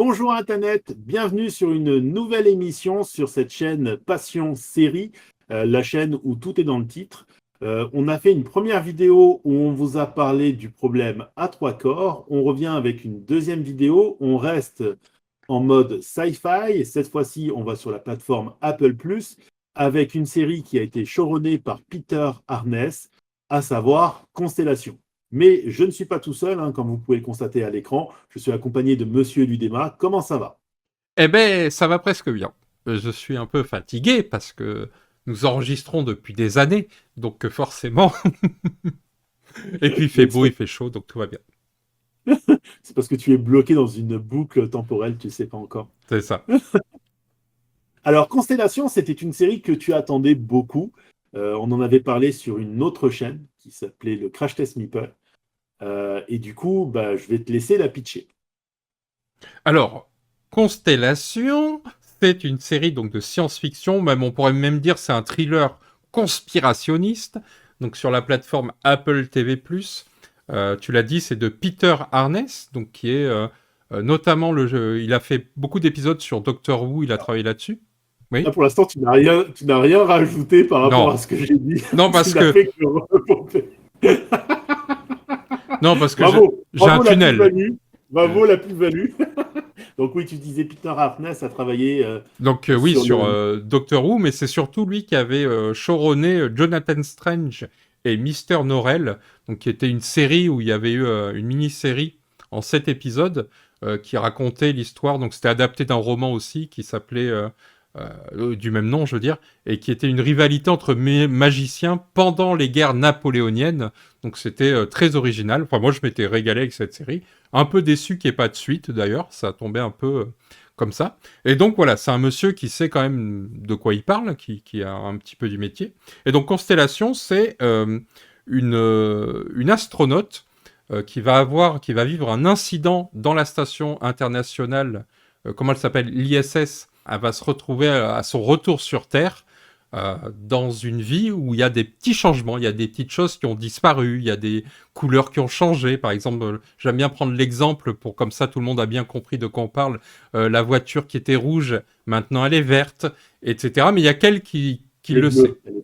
Bonjour Internet, bienvenue sur une nouvelle émission sur cette chaîne Passion Série, la chaîne où tout est dans le titre. On a fait une première vidéo où on vous a parlé du problème à trois corps. On revient avec une deuxième vidéo. On reste en mode sci-fi. Cette fois-ci, on va sur la plateforme Apple+, avec une série qui a été showrunnée par Peter Harness, à savoir Constellation. Mais je ne suis pas tout seul, comme vous pouvez le constater à l'écran. Je suis accompagné de Monsieur Ludema. Comment ça va? Eh ben, ça va presque bien. Je suis un peu fatigué parce que nous enregistrons depuis des années, donc forcément. Et puis il fait Donc, beau, il fait chaud, donc tout va bien. c'est parce que tu es bloqué dans une boucle temporelle, tu ne sais pas encore. C'est ça. Alors, Constellation, c'était une série que tu attendais beaucoup. On en avait parlé sur une autre chaîne qui s'appelait le Crash Test Meeple. Et du coup, je vais te laisser la pitcher. Alors, Constellation, c'est une série donc de science-fiction, même on pourrait même dire c'est un thriller conspirationniste. Donc sur la plateforme Apple TV+, tu l'as dit, c'est de Peter Harness, donc qui est notamment le jeu. Il a fait beaucoup d'épisodes sur Doctor Who, il a travaillé là-dessus. Là, Oui. pour l'instant, tu n'as rien rajouté par rapport Non, à ce que j'ai dit. non Tu parce n'as que fait que repomper. Non, parce que Bravo, j'ai un bravo la tunnel. plus-value. Euh, Bravo la plus-value. Donc oui, tu disais Peter Harkness a travaillé Donc oui, sur sur le... Doctor Who, mais c'est surtout lui qui avait showrunné Jonathan Strange et Mister Norrell, donc qui était une série où il y avait eu une mini-série en 7 épisodes qui racontait l'histoire. Donc c'était adapté d'un roman aussi qui s'appelait du même nom, je veux dire, et qui était une rivalité entre magiciens pendant les guerres napoléoniennes. Donc c'était très original. Enfin moi je m'étais régalé avec cette série. Un peu déçu qu'il n'y ait pas de suite d'ailleurs, ça a tombé un peu comme ça. Et donc voilà, c'est un monsieur qui sait quand même de quoi il parle, qui a un petit peu du métier. Et donc Constellation, c'est une astronaute qui va vivre un incident dans la station internationale, comment elle s'appelle, l'ISS. Elle va se retrouver à son retour sur Terre dans une vie où il y a des petits changements, il y a des petites choses qui ont disparu, il y a des couleurs qui ont changé. Par exemple, j'aime bien prendre l'exemple pour comme ça tout le monde a bien compris de quoi on parle. La voiture qui était rouge, maintenant elle est verte, etc. Mais il y a qu'elle qui Les le sait. bleus.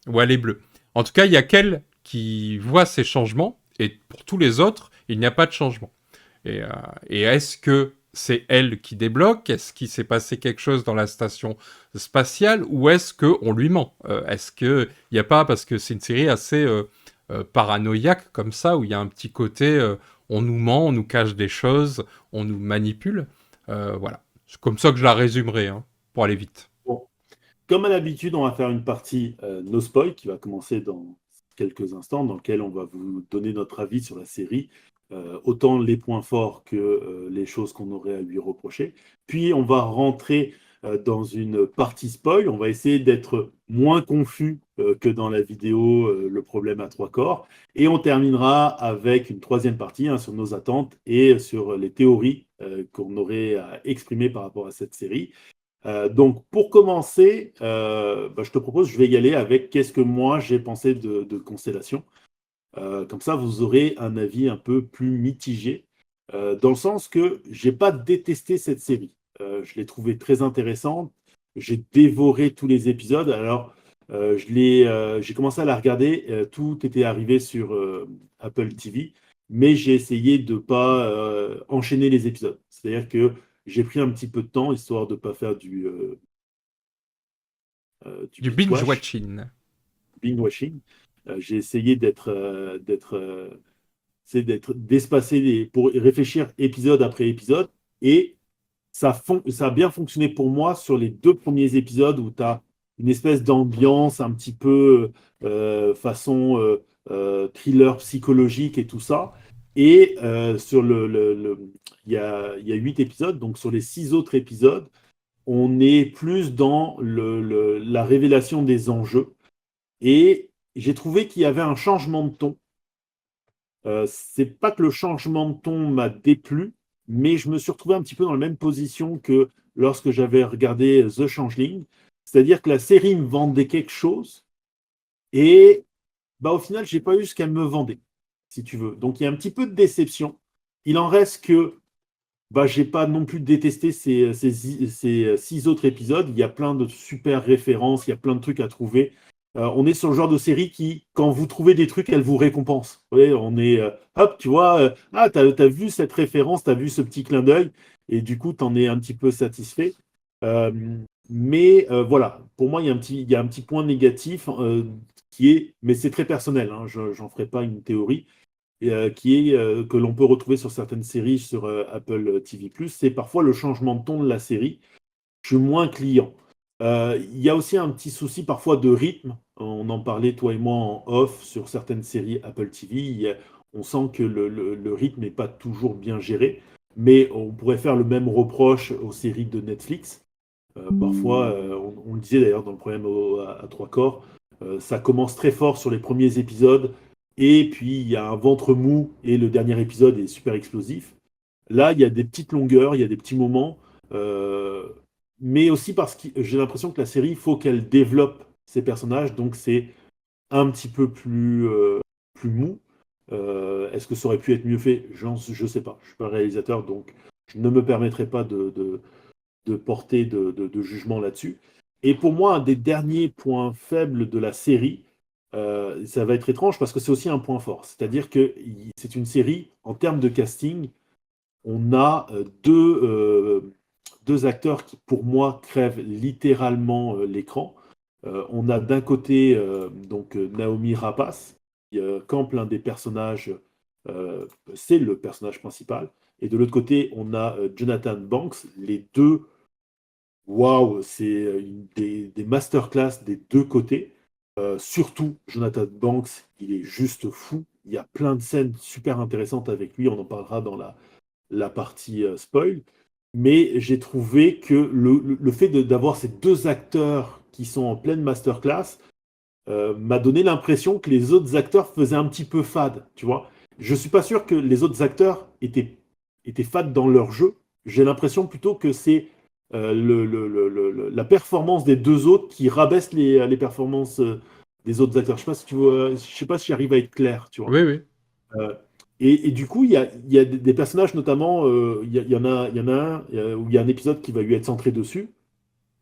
Ou elle est bleue. En tout cas, il y a qu'elle qui voit ces changements, et pour tous les autres, il n'y a pas de changement. Et, euh, et est-ce que c'est elle qui débloque? Est-ce qu'il s'est passé quelque chose dans la station spatiale? Ou est-ce qu'on lui ment? Est-ce qu'il n'y a pas, parce que c'est une série assez paranoïaque comme ça, où il y a un petit côté, on nous ment, on nous cache des choses, on nous manipule. Voilà. C'est comme ça que je la résumerai, pour aller vite. Bon. Comme à l'habitude, on va faire une partie no spoil qui va commencer dans quelques instants, dans lequel on va vous donner notre avis sur la série, autant les points forts que les choses qu'on aurait à lui reprocher. Puis on va rentrer dans une partie spoil. On va essayer d'être moins confus que dans la vidéo Le problème à trois corps. Et on terminera avec une troisième partie sur nos attentes et sur les théories qu'on aurait à exprimer par rapport à cette série. Donc, pour commencer, je te propose, je vais y aller avec qu'est-ce que moi j'ai pensé de Constellation. Comme ça, vous aurez un avis un peu plus mitigé, dans le sens que j'ai pas détesté cette série. Je l'ai trouvée très intéressante. J'ai dévoré tous les épisodes. Alors, j'ai commencé à la regarder. Tout était arrivé sur Apple TV, mais j'ai essayé de pas enchaîner les épisodes. C'est-à-dire que j'ai pris un petit peu de temps histoire de ne pas faire du Du binge-watch, binge-watching. binge-watching. J'ai essayé d'espacer pour réfléchir épisode après épisode. Et ça a bien fonctionné pour moi sur les deux premiers épisodes où tu as une espèce d'ambiance un petit peu façon thriller psychologique et tout ça. Et il y a 8 épisodes, donc sur les 6 autres épisodes, on est plus dans la révélation des enjeux. Et j'ai trouvé qu'il y avait un changement de ton. C'est pas que le changement de ton m'a déplu, mais je me suis retrouvé un petit peu dans la même position que lorsque j'avais regardé The Changeling. C'est-à-dire que la série me vendait quelque chose et au final, j'ai pas eu ce qu'elle me vendait, si tu veux. Donc il y a un petit peu de déception. Il en reste que bah, j'ai pas non plus détesté ces 6 autres épisodes. Il y a plein de super références, il y a plein de trucs à trouver. On est sur le genre de série qui, quand vous trouvez des trucs, elle vous récompense. Vous voyez, on est, hop, tu vois, ah, t'as vu cette référence, t'as vu ce petit clin d'œil, et du coup, t'en es un petit peu satisfait. Euh, mais voilà, pour moi, il y a un petit point négatif qui est, mais c'est très personnel, hein, j'en ferai pas une théorie qui est que l'on peut retrouver sur certaines séries sur Apple TV+, c'est parfois le changement de ton de la série. Je suis moins client. Il y a aussi un petit souci parfois de rythme. On en parlait, toi et moi, en off sur certaines séries Apple TV. On sent que le rythme n'est pas toujours bien géré, mais on pourrait faire le même reproche aux séries de Netflix. Parfois, on le disait d'ailleurs dans le problème à trois corps, ça commence très fort sur les premiers épisodes, et puis il y a un ventre mou, et le dernier épisode est super explosif. Là, il y a des petites longueurs, il y a des petits moments, euh, mais aussi parce que j'ai l'impression que la série, il faut qu'elle développe ses personnages, donc c'est un petit peu plus mou. Est-ce que ça aurait pu être mieux fait? Je sais pas. Je suis pas réalisateur, donc je ne me permettrai pas de porter de jugement là-dessus. Et pour moi, un des derniers points faibles de la série, ça va être étrange parce que c'est aussi un point fort. C'est-à-dire que c'est une série, en termes de casting, on a deux acteurs qui, pour moi, crèvent littéralement l'écran. On a d'un côté donc Naomi Rapace, qui campe l'un des personnages, euh, c'est le personnage principal. Et de l'autre côté, on a Jonathan Banks. Les deux, waouh, c'est des masterclass des deux côtés. Surtout, Jonathan Banks, il est juste fou. Il y a plein de scènes super intéressantes avec lui. On en parlera dans la partie spoil. Mais j'ai trouvé que le fait d'avoir ces deux acteurs qui sont en pleine masterclass m'a donné l'impression que les autres acteurs faisaient un petit peu fade, tu vois. Je suis pas sûr que les autres acteurs étaient fades dans leur jeu. J'ai l'impression plutôt que c'est la performance des deux autres qui rabaisse les performances des autres acteurs. Je sais pas si tu vois, je sais pas si j'arrive à être clair, tu vois. Oui, oui. Euh, et du coup, il y a des personnages, notamment, il y en a un où il y a un épisode qui va lui être centré dessus.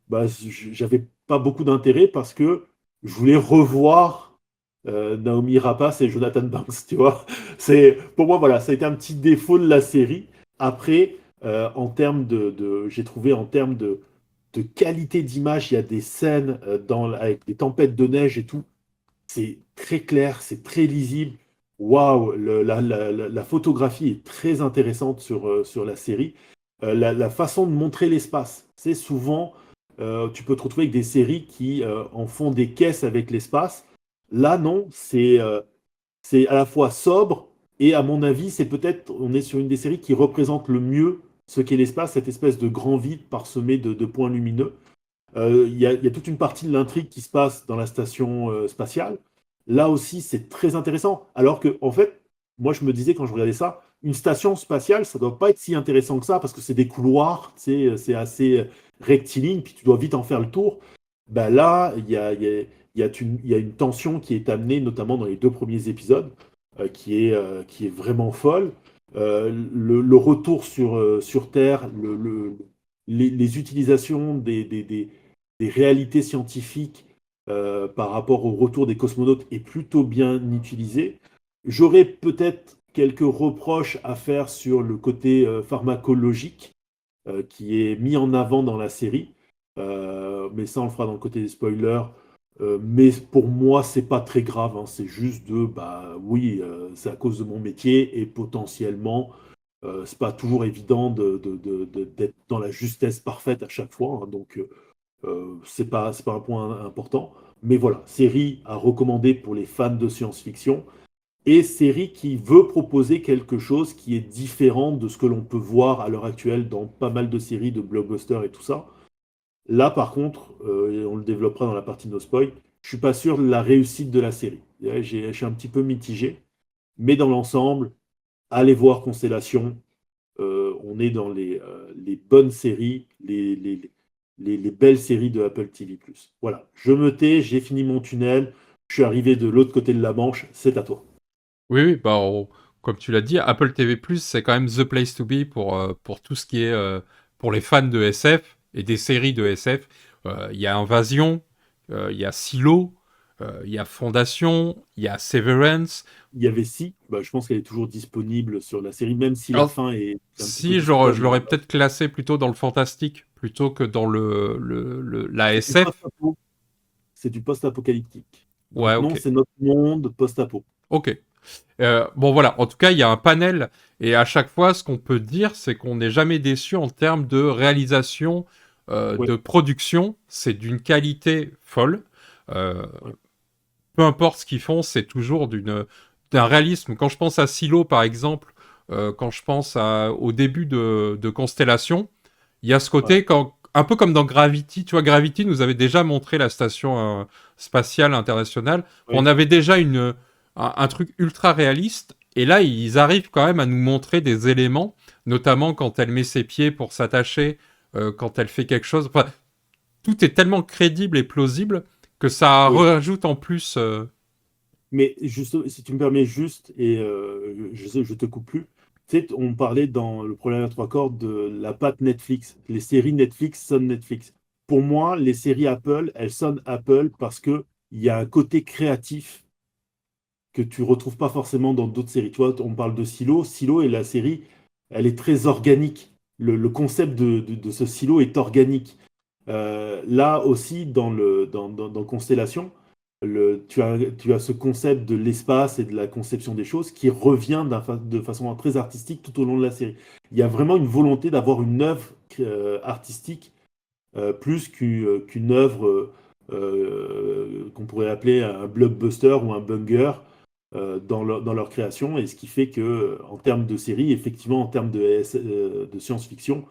Bah, j'avais pas beaucoup d'intérêt parce que je voulais revoir Naomi Rapace et Jonathan Banks, tu vois. Pour moi, voilà, ça a été un petit défaut de la série. Après, en termes j'ai trouvé en termes de qualité d'image, il y a des scènes avec des tempêtes de neige et tout. C'est très clair, c'est très lisible. Waouh, la photographie est très intéressante sur la série. La façon de montrer l'espace, c'est souvent, tu peux te retrouver avec des séries qui en font des caisses avec l'espace. Là, non, c'est à la fois sobre et à mon avis, c'est peut-être, on est sur une des séries qui représente le mieux ce qu'est l'espace, cette espèce de grand vide parsemé de points lumineux. Il y a toute une partie de l'intrigue qui se passe dans la station spatiale. Là aussi, c'est très intéressant. Alors que, en fait, moi, je me disais quand je regardais ça, une station spatiale, ça doit pas être si intéressant que ça parce que c'est des couloirs, tu sais, c'est assez rectiligne, puis tu dois vite en faire le tour. Ben là, il y a une tension qui est amenée, notamment dans les 2 premiers épisodes, qui est vraiment folle. Le retour sur Terre, les utilisations des réalités scientifiques par rapport au retour des cosmonautes est plutôt bien utilisé. J'aurais peut-être quelques reproches à faire sur le côté pharmacologique qui est mis en avant dans la série. Mais ça, on le fera dans le côté des spoilers. Mais pour moi, c'est pas très grave, hein. C'est juste bah oui, c'est à cause de mon métier et potentiellement, c'est pas toujours évident d'être dans la justesse parfaite à chaque fois, hein. Donc, c'est pas un point important. Mais voilà, série à recommander pour les fans de science-fiction et série qui veut proposer quelque chose qui est différent de ce que l'on peut voir à l'heure actuelle dans pas mal de séries de blockbusters et tout ça. Là, par contre, et on le développera dans la partie no spoil, je suis pas sûr de la réussite de la série. Je suis un petit peu mitigé, mais dans l'ensemble, allez voir Constellation. On est dans les bonnes séries, les belles séries de Apple TV+. Voilà, je me tais, j'ai fini mon tunnel, je suis arrivé de l'autre côté de la Manche, c'est à toi. Oui, oui, bah, comme tu l'as dit, Apple TV+, c'est quand même the place to be pour tout ce qui est pour les fans de SF et des séries de SF. Il y a Invasion, il y a Silo, il y a Fondation, il y a Severance. Il y avait Si, bah, je pense qu'elle est toujours disponible sur la série, même si la Alors, fin est un petit peu si, je discutable. l'aurais peut-être classé plutôt dans le fantastique, plutôt que dans la C'est du SF. post-apo. C'est du post-apocalyptique. Ouais, Donc non, ok. c'est notre monde post-apo. Ok. Bon voilà, en tout cas, il y a un panel, et à chaque fois, ce qu'on peut dire, c'est qu'on n'est jamais déçu en termes de réalisation, Ouais, de production. C'est d'une qualité folle. Euh, ouais, Peu importe ce qu'ils font, c'est toujours d'un réalisme. Quand je pense à Silo, par exemple, quand je pense au début de Constellation, il y a ce ouais, côté, un peu comme dans Gravity. Tu vois, Gravity nous avait déjà montré la station spatiale internationale. On ouais. avait déjà un truc ultra réaliste. Et là, ils arrivent quand même à nous montrer des éléments, notamment quand elle met ses pieds pour s'attacher, quand elle fait quelque chose. Enfin, tout est tellement crédible et plausible que ça Oui. rajoute en plus. Mais juste, si tu me permets juste, et je te coupe plus, tu sais, on parlait dans le problème à trois cordes de la patte Netflix. Les séries Netflix sonnent Netflix. Pour moi, les séries Apple, elles sonnent Apple parce que il y a un côté créatif que tu retrouves pas forcément dans d'autres séries. Tu vois, on parle de Silo. Silo et la série, elle est très organique. Le concept de ce silo est organique. Là aussi, dans Constellation, tu as ce concept de l'espace et de la conception des choses qui revient de façon très artistique tout au long de la série. Il y a vraiment une volonté d'avoir une œuvre artistique plus qu'une œuvre qu'on pourrait appeler un blockbuster ou un banger dans leur création. Et ce qui fait que, en termes de série, effectivement, en termes de science-fiction,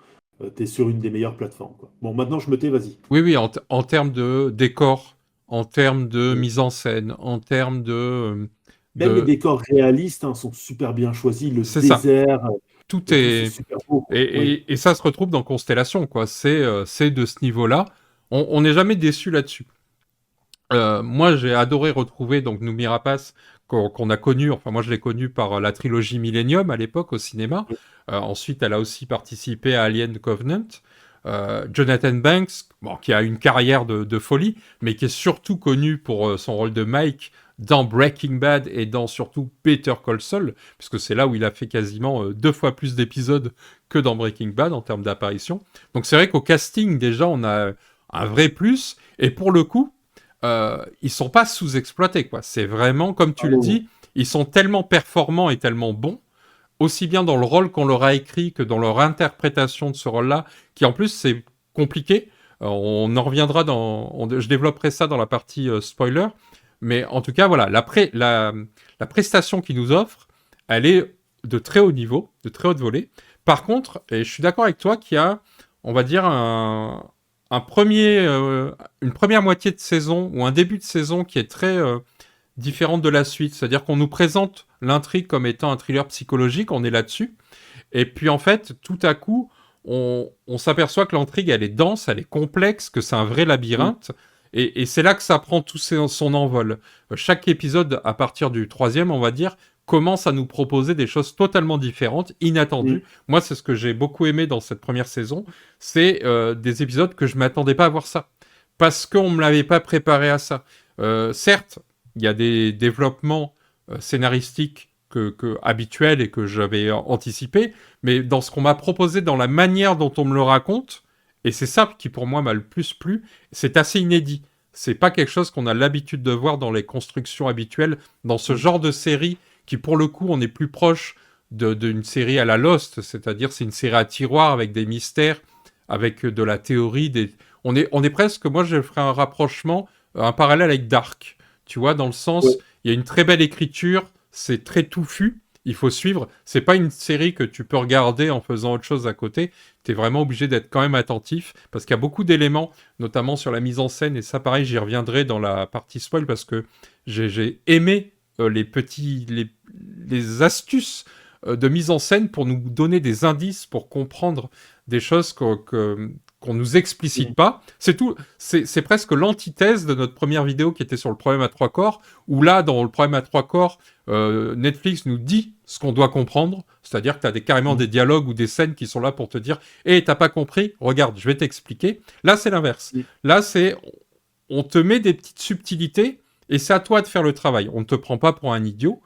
tu es sur une des meilleures plateformes, quoi. Bon, maintenant, je me tais, vas-y. Oui, oui, en termes de décor, en termes de Oui. mise en scène, en termes Même les de... décors réalistes hein, sont super bien choisis. Le C'est ça. désert Tout et tout, c'est est... super beau, Et, quoi. Oui. et ça se retrouve dans Constellation, quoi. C'est de ce niveau-là. On n'est jamais déçu là-dessus. Moi, j'ai adoré retrouver donc Noomi Rapace qu'on a connu. Enfin, moi, je l'ai connu par la trilogie Millennium à l'époque au cinéma. Ensuite, elle a aussi participé à Alien Covenant. Jonathan Banks, bon, qui a une carrière de folie, mais qui est surtout connu pour son rôle de Mike dans Breaking Bad et dans surtout Better Call Saul, puisque c'est là où il a fait quasiment 2 fois plus d'épisodes que dans Breaking Bad en termes d'apparition. Donc c'est vrai qu'au casting, déjà, on a un vrai plus. Et pour le coup, ils sont pas sous-exploités, quoi. C'est vraiment, comme Ah tu le non, dis, ils sont tellement performants et tellement bons, aussi bien dans le rôle qu'on leur a écrit que dans leur interprétation de ce rôle-là, qui en plus c'est compliqué. On en reviendra je développerai ça dans la partie spoiler. Mais en tout cas, voilà, la prestation qu'ils nous offrent, elle est de très haut niveau, de très haute volée. Par contre, et je suis d'accord avec toi qu'il y a, on va dire, une première moitié de saison ou un début de saison qui est très différente de la suite. C'est-à-dire qu'on nous présente l'intrigue comme étant un thriller psychologique, on est là-dessus. Et puis en fait, tout à coup, on s'aperçoit que l'intrigue, elle est dense, elle est complexe, que c'est un vrai oui. labyrinthe. Et c'est là que ça prend son envol. Chaque épisode, à partir du troisième, on va dire, commence à nous proposer des choses totalement différentes, inattendues. Mm. Moi, c'est ce que j'ai beaucoup aimé dans cette première saison. C'est des épisodes que je m'attendais pas à voir ça. Parce qu'on ne me l'avait pas préparé à ça. Certes, il y a des développements scénaristiques habituels et que j'avais anticipé, mais dans ce qu'on m'a proposé, dans la manière dont on me le raconte, et c'est ça qui pour moi m'a le plus plu, c'est assez inédit. C'est pas quelque chose qu'on a l'habitude de voir dans les constructions habituelles, dans ce Mm. genre de série qui pour le coup on est plus proche d'une série à la Lost, c'est-à-dire c'est une série à tiroir avec des mystères, avec de la théorie, on est presque, moi je ferais un rapprochement, un parallèle avec Dark, tu vois, dans le sens, Ouais. il y a une très belle écriture, c'est très touffu, il faut suivre. C'est pas une série que tu peux regarder en faisant autre chose à côté. Tu es vraiment obligé d'être quand même attentif parce qu'il y a beaucoup d'éléments, notamment sur la mise en scène. Et ça, pareil, j'y reviendrai dans la partie spoil parce que j'ai aimé les astuces de mise en scène pour nous donner des indices pour comprendre des choses qu'on nous explicite pas. C'est tout. C'est presque l'antithèse de notre première vidéo qui était sur le problème à 3 corps, où là, dans le problème à 3 corps, Netflix nous dit ce qu'on doit comprendre, c'est-à-dire que tu as carrément des dialogues ou des scènes qui sont là pour te dire « Hé, t'as pas compris? Regarde, je vais t'expliquer. » Là, c'est l'inverse. Là, on te met des petites subtilités et c'est à toi de faire le travail. On ne te prend pas pour un idiot,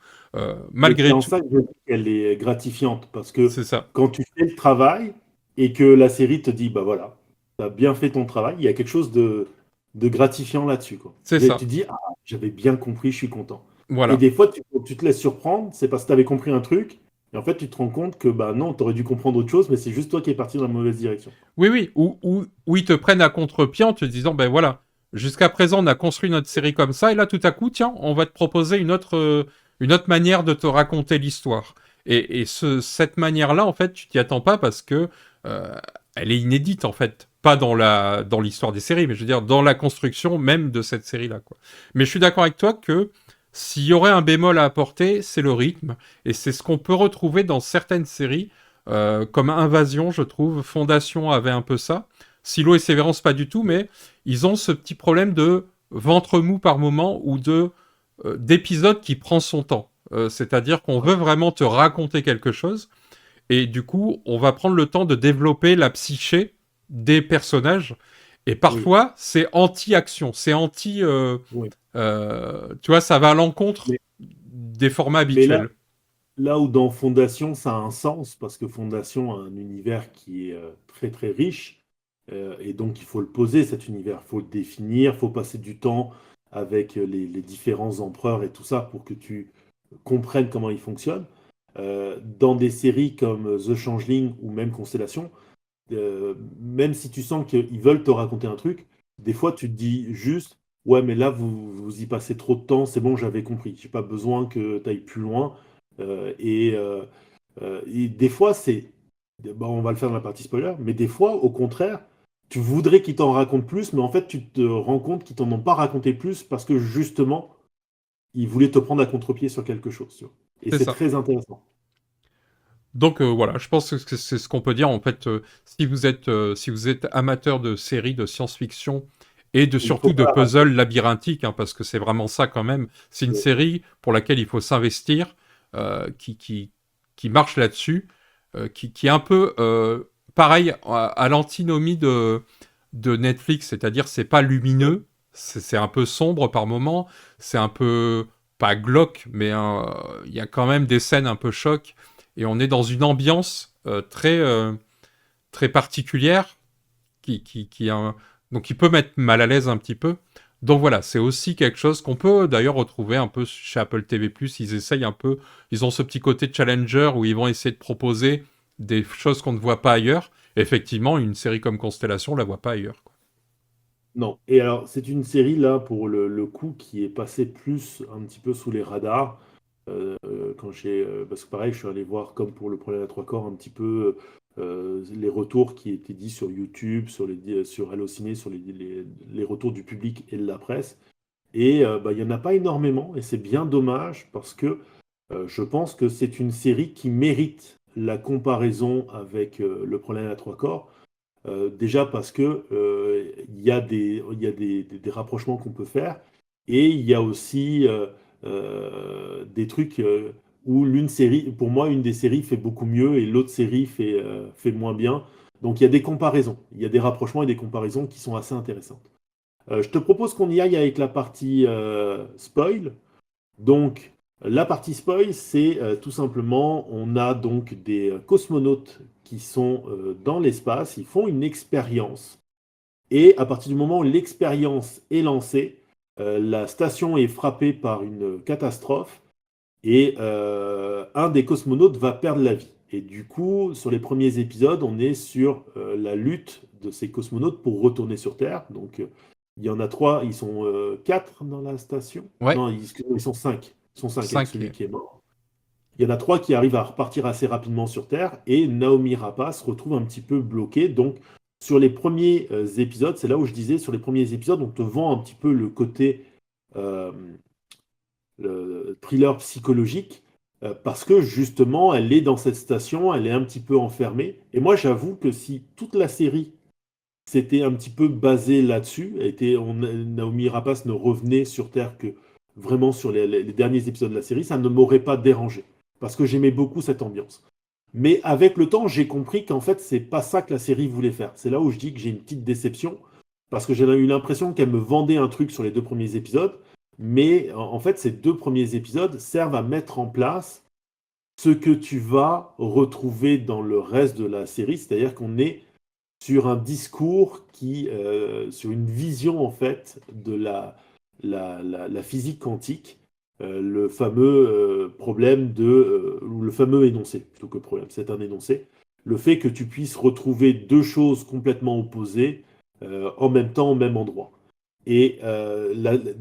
malgré C'est en tout. ça que je dis qu'elle est gratifiante, parce que C'est ça. quand tu fais le travail et que la série te dit, bah voilà, tu as bien fait ton travail, il y a quelque chose de gratifiant là-dessus, quoi. C'est Et ça. tu dis, ah, j'avais bien compris, je suis content. Et Voilà. des fois, tu te laisses surprendre, c'est parce que tu avais compris un truc, et en fait, tu te rends compte que bah non, tu aurais dû comprendre autre chose, mais c'est juste toi qui es parti dans la mauvaise direction. Oui, oui. Ou ils te prennent à contre-pied en te disant, ben voilà, jusqu'à présent, on a construit notre série comme ça, et là, tout à coup, tiens, on va te proposer une autre manière de te raconter l'histoire. Et cette manière-là, en fait, tu t'y attends pas parce que euh, elle est inédite, en fait. Pas dans l'histoire des séries, mais je veux dire, dans la construction même de cette série-là, quoi. Mais je suis d'accord avec toi que s'il y aurait un bémol à apporter, c'est le rythme. Et c'est ce qu'on peut retrouver dans certaines séries comme Invasion, je trouve. Fondation avait un peu ça. Silo et Sévérance, pas du tout, mais ils ont ce petit problème de ventre mou par moment ou d'épisode qui prend son temps. C'est-à-dire qu'on veut vraiment te raconter quelque chose et du coup, on va prendre le temps de développer la psyché des personnages. Et Oui, parfois, c'est anti-action, c'est anti... oui. tu vois, ça va à l'encontre Mais, des formats mais là, habituels. là où dans Fondation, ça a un sens, parce que Fondation a un univers qui est très très riche, et donc il faut le poser, cet univers, il faut le définir, il faut passer du temps avec les différents empereurs et tout ça pour que tu comprennes comment ils fonctionnent. Dans des séries comme The Changeling ou même Constellation, même si tu sens qu'ils veulent te raconter un truc, des fois tu te dis juste, ouais, mais là vous y passez trop de temps, c'est bon, j'avais compris, j'ai pas besoin que tu ailles plus loin. Et des fois, bon, on va le faire dans la partie spoiler, mais des fois, au contraire, tu voudrais qu'ils t'en racontent plus, mais en fait, tu te rends compte qu'ils t'en ont pas raconté plus parce que justement, ils voulaient te prendre à contre-pied sur quelque chose, tu vois. Et C'est c'est ça. très intéressant. Donc voilà, je pense que c'est ce qu'on peut dire en fait. Si vous êtes amateur de séries de science-fiction et Il faut surtout de pas la rater. puzzles labyrinthiques, hein, parce que c'est vraiment ça quand même. C'est une Ouais. série pour laquelle il faut s'investir, euh, qui, qui, qui marche là-dessus, qui est un peu pareil à l'antinomie de Netflix, c'est-à-dire c'est pas Ouais. lumineux, c'est un peu sombre par moment, c'est un peu pas glauque, mais il y a quand même des scènes un peu choc et on est dans une ambiance très particulière donc qui peut mettre mal à l'aise un petit peu. Donc voilà, c'est aussi quelque chose qu'on peut d'ailleurs retrouver un peu chez Apple TV+. Ils essayent un peu, ils ont ce petit côté challenger où ils vont essayer de proposer des choses qu'on ne voit pas ailleurs. Effectivement, une série comme Constellation, on la voit pas ailleurs, quoi. Non. Et alors, c'est une série, là, pour le coup, qui est passée plus un petit peu sous les radars. Parce que pareil, je suis allé voir, comme pour le problème à 3 corps, un petit peu les retours qui étaient dits sur YouTube, sur Allociné, sur les retours du public et de la presse. Et bah, il n'y en a pas énormément, et c'est bien dommage, parce que je pense que c'est une série qui mérite la comparaison avec le problème à 3 corps. Déjà parce que il y a des rapprochements qu'on peut faire, et il y a aussi des trucs où l'une série, pour moi, une des séries fait beaucoup mieux et l'autre série fait moins bien. Donc il y a des comparaisons, il y a des rapprochements et des comparaisons qui sont assez intéressantes. Je te propose qu'on y aille avec la partie spoil. Donc, la partie spoil, c'est tout simplement, on a donc des cosmonautes qui sont dans l'espace, ils font une expérience. Et à partir du moment où l'expérience est lancée, la station est frappée par une catastrophe et un des cosmonautes va perdre la vie. Et du coup, sur les premiers épisodes, on est sur la lutte de ces cosmonautes pour retourner sur Terre. Donc, il y en a trois, ils sont quatre dans la station. Ouais, Non, ils sont cinq. Ils sont cinq avec 5. celui qui est mort. Il y en a trois qui arrivent à repartir assez rapidement sur Terre et Naomi Rapace se retrouve un petit peu bloquée. Donc, sur les premiers épisodes, c'est là où je disais, sur les premiers épisodes, on te vend un petit peu le côté euh, le thriller psychologique, parce que justement, elle est dans cette station, elle est un petit peu enfermée. Et moi, j'avoue que si toute la série c'était un petit peu basé là-dessus. Naomi Rapace ne revenait sur Terre que vraiment sur les derniers épisodes de la série. Ça ne m'aurait pas dérangé parce que j'aimais beaucoup cette ambiance. Mais avec le temps, j'ai compris qu'en fait, c'est pas ça que la série voulait faire. C'est là où je dis que j'ai une petite déception parce que j'ai eu l'impression qu'elle me vendait un truc sur les 2 premiers épisodes. Mais en fait, ces 2 premiers épisodes servent à mettre en place ce que tu vas retrouver dans le reste de la série, c'est-à-dire qu'on est sur un discours sur une vision en fait de la physique quantique, le fameux problème ou le fameux énoncé, plutôt que problème, c'est un énoncé, le fait que tu puisses retrouver deux choses complètement opposées en même temps, au même endroit. Et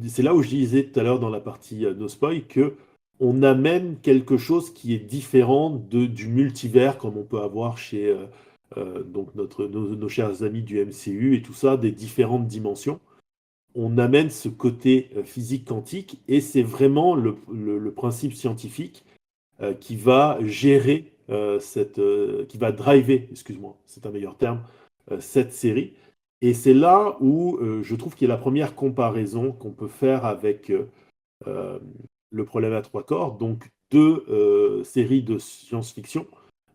c'est là où je disais tout à l'heure dans la partie No Spoil que on amène quelque chose qui est différent du multivers comme on peut avoir chez donc nos chers amis du MCU et tout ça, des différentes dimensions. On amène ce côté physique quantique et c'est vraiment le principe scientifique qui va gérer qui va driver, excuse-moi, c'est un meilleur terme, cette série. Et c'est là où je trouve qu'il y a la première comparaison qu'on peut faire avec euh, le problème à 3 corps, donc 2 séries de science-fiction.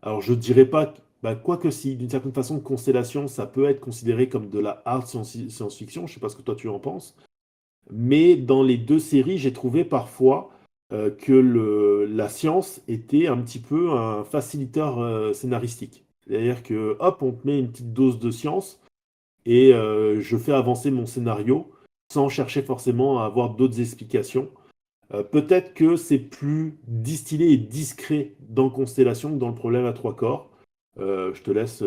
Alors je dirais pas, bah, quoique si d'une certaine façon Constellation, ça peut être considéré comme de la hard science-fiction, je sais pas ce que toi tu en penses, mais dans les 2 séries, j'ai trouvé parfois que la science était un petit peu un facilitateur scénaristique. C'est-à-dire que hop, on te met une petite dose de science et je fais avancer mon scénario sans chercher forcément à avoir d'autres explications. Peut-être que c'est plus distillé et discret dans Constellation que dans le problème à 3 corps. Je te laisse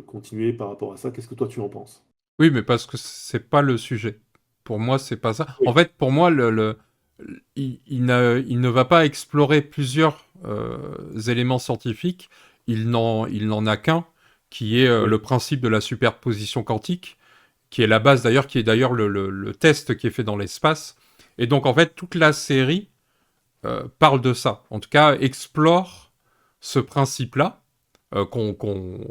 continuer par rapport à ça. Qu'est-ce que toi tu en penses? Oui, mais parce que c'est pas le sujet. Pour moi, c'est pas ça. En Oui, fait, pour moi, il ne va pas explorer plusieurs éléments scientifiques. Il n'en a qu'un, qui est oui, le principe de la superposition quantique, qui est la base d'ailleurs, qui est d'ailleurs le test qui est fait dans l'espace. Et donc, en fait, toute la série parle de ça. En tout cas, explore ce principe-là, qu'on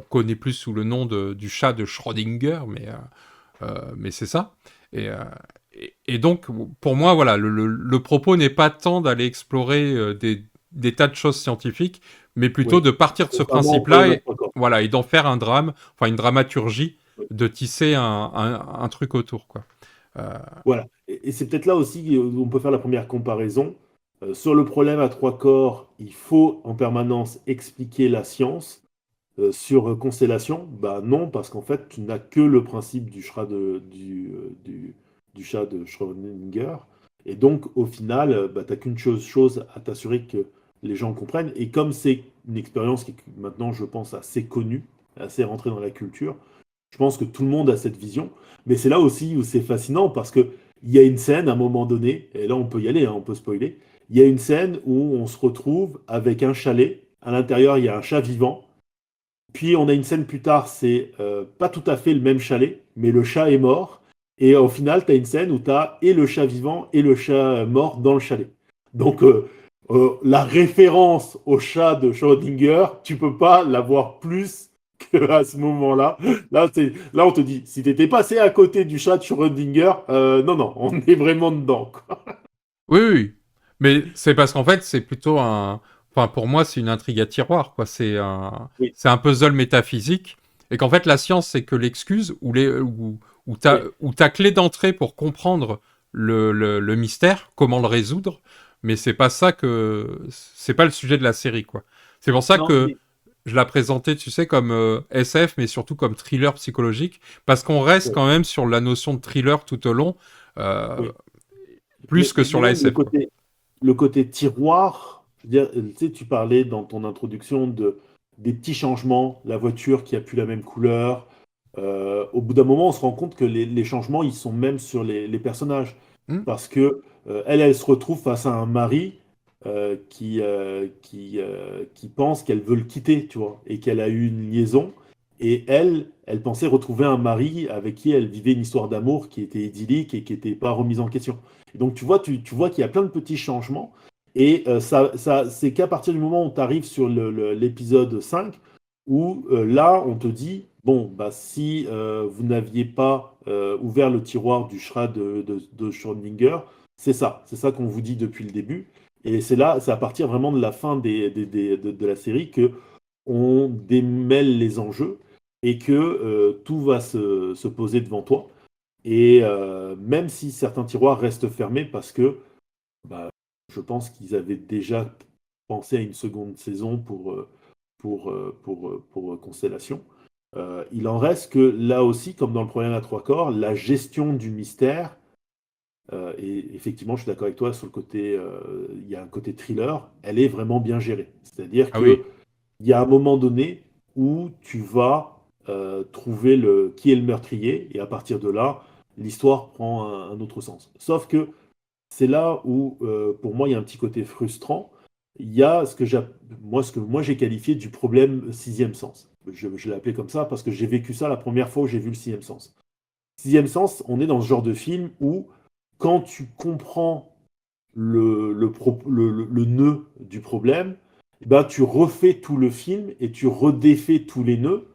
connaît plus sous le nom du chat de Schrödinger, mais c'est ça. Et, euh, et donc, pour moi, voilà, le propos n'est pas tant d'aller explorer des tas de choses scientifiques, mais plutôt oui. de partir de ce Notamment en principe-là problème à et, 3 corps. voilà, et d'en faire un drame, enfin une dramaturgie, Oui. de tisser un truc autour, quoi. Euh, Voilà. Et c'est peut-être là aussi où on peut faire la première comparaison. Sur le problème à 3 corps, il faut en permanence expliquer la science. Sur Constellation, bah non, parce qu'en fait, tu n'as que le principe du chat de Schrödinger. Et donc, au final, bah, tu n'as qu'une chose à t'assurer que les gens comprennent. Et comme c'est une expérience qui est maintenant, je pense, assez connue, assez rentrée dans la culture, je pense que tout le monde a cette vision. Mais c'est là aussi où c'est fascinant parce que il y a une scène à un moment donné, et là on peut y aller, hein, on peut spoiler. Il y a une scène où on se retrouve avec un chalet. À l'intérieur, il y a un chat vivant. Puis on a une scène plus tard, c'est pas tout à fait le même chalet, mais le chat est mort. Et au final, tu as une scène où tu as et le chat vivant et le chat mort dans le chalet. Donc la référence au chat de Schrödinger, tu peux pas l'avoir plus qu'à ce moment-là. Là, on te dit, si tu étais passé à côté du chat de Schrödinger, non, non, on est vraiment dedans, quoi. oui, oui, oui. Mais c'est parce qu'en fait, c'est plutôt un. Enfin, pour moi, c'est une intrigue à tiroir, quoi. Oui, C'est un puzzle métaphysique. Et qu'en fait, la science, c'est que l'excuse oui. ou ta clé d'entrée pour comprendre le mystère, comment le résoudre. Mais c'est pas ça que. C'est pas le sujet de la série, quoi. C'est pour ça Non, que mais, je la présentais, tu sais, comme SF, mais surtout comme thriller psychologique. Parce qu'on reste ouais, quand même sur la notion de thriller tout au long, euh, oui. plus que sur Mais la même SF, quoi. le côté tiroir, je veux dire, tu sais, tu parlais dans ton introduction des petits changements, la voiture qui a plus la même couleur. Au bout d'un moment, on se rend compte que les changements, ils sont même sur les personnages. Hmm. Parce que elle se retrouve face à un mari qui pense qu'elle veut le quitter, tu vois, et qu'elle a eu une liaison. Et elle pensait retrouver un mari avec qui elle vivait une histoire d'amour qui était idyllique et qui n'était pas remise en question. Et donc tu vois qu'il y a plein de petits changements. Et c'est qu'à partir du moment où tu arrives sur l'épisode 5, où là, on te dit, bon, bah, si vous n'aviez pas ouvert le tiroir du Shra de Schrödinger, c'est ça qu'on vous dit depuis le début. Et c'est à partir vraiment de la fin de la série que on démêle les enjeux et que tout va se poser devant toi. Et même si certains tiroirs restent fermés parce que bah, je pense qu'ils avaient déjà pensé à une seconde saison pour Constellation. Il en reste que là aussi, comme dans le problème à trois corps, la gestion du mystère, et effectivement, je suis d'accord avec toi sur le côté, il y a un côté thriller, elle est vraiment bien gérée. C'est-à-dire Ah que oui, il y a un moment donné où tu vas trouver qui est le meurtrier, et à partir de là, l'histoire prend un autre sens. Sauf que c'est là où, pour moi, il y a un petit côté frustrant. Il y a ce que moi j'ai qualifié du problème sixième sens. Je l'ai appelé comme ça parce que j'ai vécu ça la première fois où j'ai vu le sixième sens. Sixième sens, on est dans ce genre de film où, quand tu comprends le nœud du problème, eh ben, tu refais tout le film et tu redéfais tous les nœuds.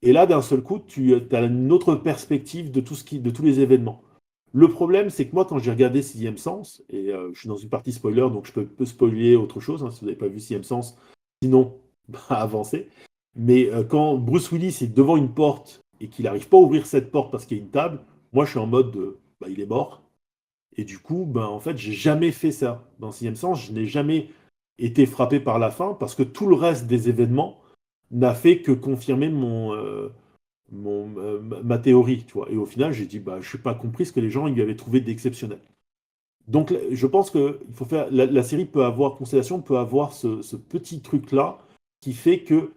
Et là, d'un seul coup, tu as une autre perspective de tous les événements. Le problème, c'est que moi, quand j'ai regardé Sixième Sens, et je suis dans une partie spoiler, donc je peux spoiler autre chose, hein, si vous n'avez pas vu Sixième Sens, sinon, bah, avancez. Mais quand Bruce Willis est devant une porte et qu'il n'arrive pas à ouvrir cette porte parce qu'il y a une table, moi, je suis en mode, bah, il est mort. Et du coup, ben, en fait, j'ai jamais fait ça. Dans Sixième Sens, je n'ai jamais été frappé par la fin parce que tout le reste des événements n'a fait que confirmer ma théorie, tu vois. Et au final, j'ai dit, bah, je n'ai pas compris ce que les gens lui avaient trouvé d'exceptionnel. Donc, je pense que il faut faire, la série peut avoir, Constellation peut avoir ce petit truc-là qui fait que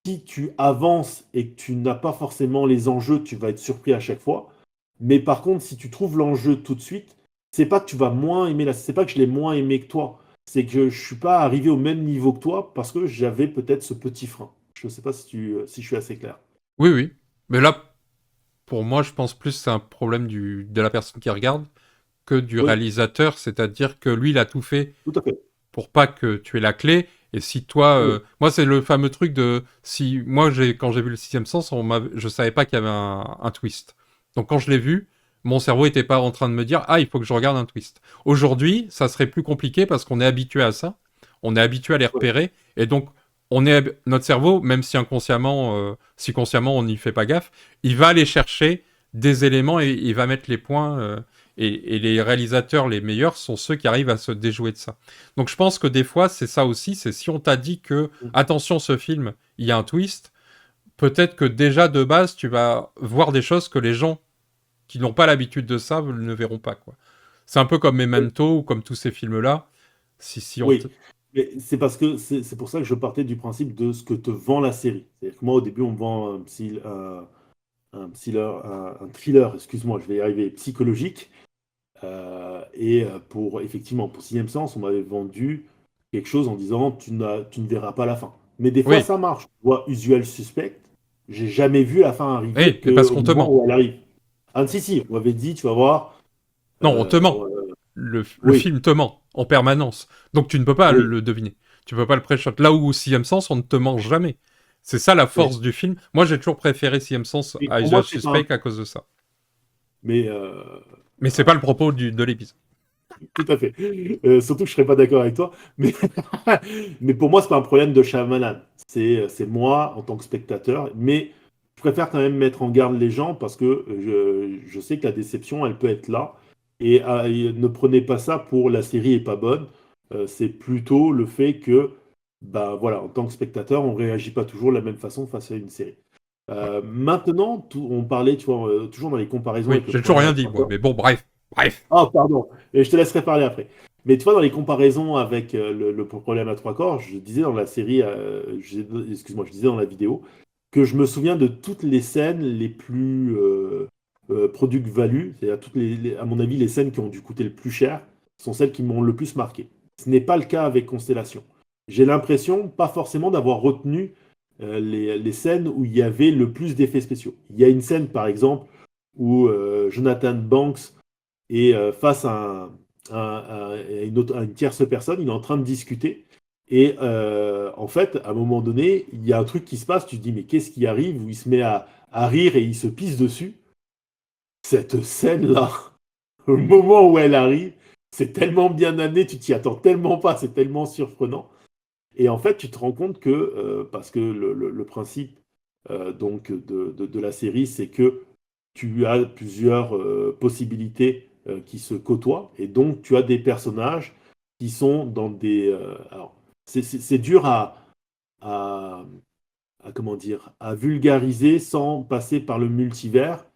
si tu avances et que tu n'as pas forcément les enjeux, tu vas être surpris à chaque fois. Mais par contre, si tu trouves l'enjeu tout de suite, c'est pas que tu vas moins aimer c'est pas que je l'ai moins aimé que toi. C'est que je suis pas arrivé au même niveau que toi parce que j'avais peut-être ce petit frein. Je ne sais pas si je suis assez clair. oui, oui. Mais là, pour moi, je pense plus que c'est un problème de la personne qui regarde que du Oui, réalisateur, c'est-à-dire que lui, il a tout fait tout à fait. pour pas que tu aies la clé. Et si toi, Oui, moi c'est le fameux truc de si moi quand j'ai vu le sixième sens, je savais pas qu'il y avait un twist. Donc quand je l'ai vu, mon cerveau était pas en train de me dire il faut que je regarde un twist. Aujourd'hui, ça serait plus compliqué parce qu'on est habitué à ça, on est habitué à les oui. repérer et donc notre cerveau, même si inconsciemment, si consciemment on n'y fait pas gaffe, il va aller chercher des éléments et il va mettre les points. Et les réalisateurs les meilleurs sont ceux qui arrivent à se déjouer de ça. Donc je pense que des fois, c'est ça aussi, c'est si on t'a dit que, attention, ce film, il y a un twist, peut-être que déjà de base, tu vas voir des choses que les gens qui n'ont pas l'habitude de ça ne verront pas, quoi. C'est un peu comme Oui. Memento ou comme tous ces films-là. Si on te... Oui, mais c'est parce que c'est pour ça que je partais du principe de ce que te vend la série. C'est-à-dire que moi, au début, on me vend un thriller, excuse-moi, je vais y arriver, psychologique. Et effectivement, pour Sixième Sens, on m'avait vendu quelque chose en disant tu ne verras pas la fin. Mais des fois, Oui, ça marche. Tu vois, Usual Suspect, j'ai jamais vu la fin arriver oui, mais parce qu'au qu'on te moment ment. où elle arrive. Ah, si, si, on m'avait dit, tu vas voir. Non, on te ment. Ouais, Le oui, film te ment en permanence. Donc tu ne peux pas oui. le deviner. Tu peux pas le pré-shot. Là où au sixième sens, on ne te ment jamais. C'est ça la Mais, force du film. Moi, j'ai toujours préféré sixième sens mais à pour Usual moi, c'est Suspect pas. à cause de ça. Mais Mais c'est pas le propos de l'épisode. tout à fait. Surtout que je serais pas d'accord avec toi. Mais, mais pour moi, c'est pas un problème de Shyamalan. C'est moi en tant que spectateur. Mais je préfère quand même mettre en garde les gens parce que je sais que la déception, elle peut être là. Et ne prenez pas ça pour la série est pas bonne. C'est plutôt le fait que, bah voilà, en tant que spectateur, on réagit pas toujours de la même façon face à une série. Ouais. Maintenant, on parlait, tu vois, toujours dans les comparaisons Oui, avec le j'ai toujours problème rien à dit, trois moi. corps. Mais bon, bref. Bref. Ah, pardon. Et je te laisserai parler après. Mais tu vois, dans les comparaisons avec le problème à trois corps, je disais dans la série, excuse-moi, je disais dans la vidéo, que je me souviens de toutes les scènes les plus product value, c'est-à-dire à mon avis, les scènes qui ont dû coûter le plus cher, sont celles qui m'ont le plus marqué. Ce n'est pas le cas avec Constellation. J'ai l'impression, pas forcément, d'avoir retenu les scènes où il y avait le plus d'effets spéciaux. Il y a une scène, par exemple, où Jonathan Banks et face à une tierce personne, il est en train de discuter. Et en fait, à un moment donné, il y a un truc qui se passe, tu te dis, mais qu'est-ce qui arrive? Où il se met à rire et il se pisse dessus. Cette scène-là, au moment où elle arrive, c'est tellement bien amené, tu t'y attends tellement pas, c'est tellement surprenant. Et en fait, tu te rends compte que, parce que le principe donc de la série, c'est que tu as plusieurs possibilités qui se côtoient, et donc tu as des personnages qui sont dans des... alors, c'est dur à, comment dire, à vulgariser sans passer par le multivers,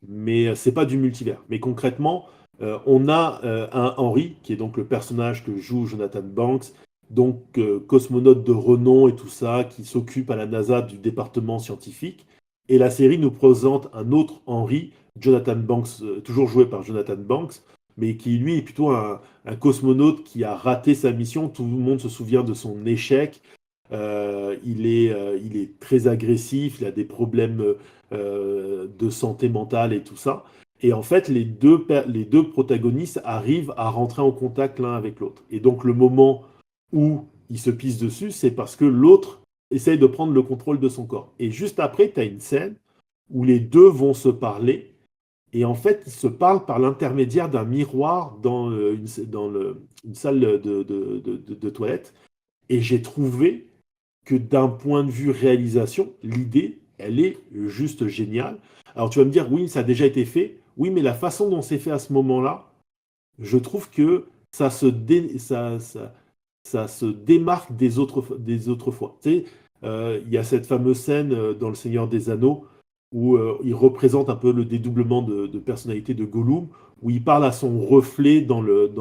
mais c'est pas du multivers. Mais concrètement, on a un Henry, qui est donc le personnage que joue Jonathan Banks, donc cosmonaute de renom et tout ça, qui s'occupe à la NASA du département scientifique. Et la série nous présente un autre Henry, Jonathan Banks, toujours joué par Jonathan Banks, mais qui lui est plutôt un cosmonaute qui a raté sa mission. Tout le monde se souvient de son échec. Il est très agressif, il a des problèmes de santé mentale et tout ça. Et en fait, les deux protagonistes arrivent à rentrer en contact l'un avec l'autre. Et donc, le moment où ils se pissent dessus, c'est parce que l'autre essaye de prendre le contrôle de son corps. Et juste après, tu as une scène où les deux vont se parler. Et en fait, ils se parlent par l'intermédiaire d'un miroir une salle de toilette. Et j'ai trouvé que d'un point de vue réalisation, l'idée, elle est juste géniale. Alors tu vas me dire, oui, ça a déjà été fait. Oui, mais la façon dont c'est fait à ce moment-là, je trouve que ça se démarque des autres fois. Tu sais, il y a cette fameuse scène dans Le Seigneur des Anneaux où il représente un peu le dédoublement de personnalité de Gollum, où il parle à son reflet dans le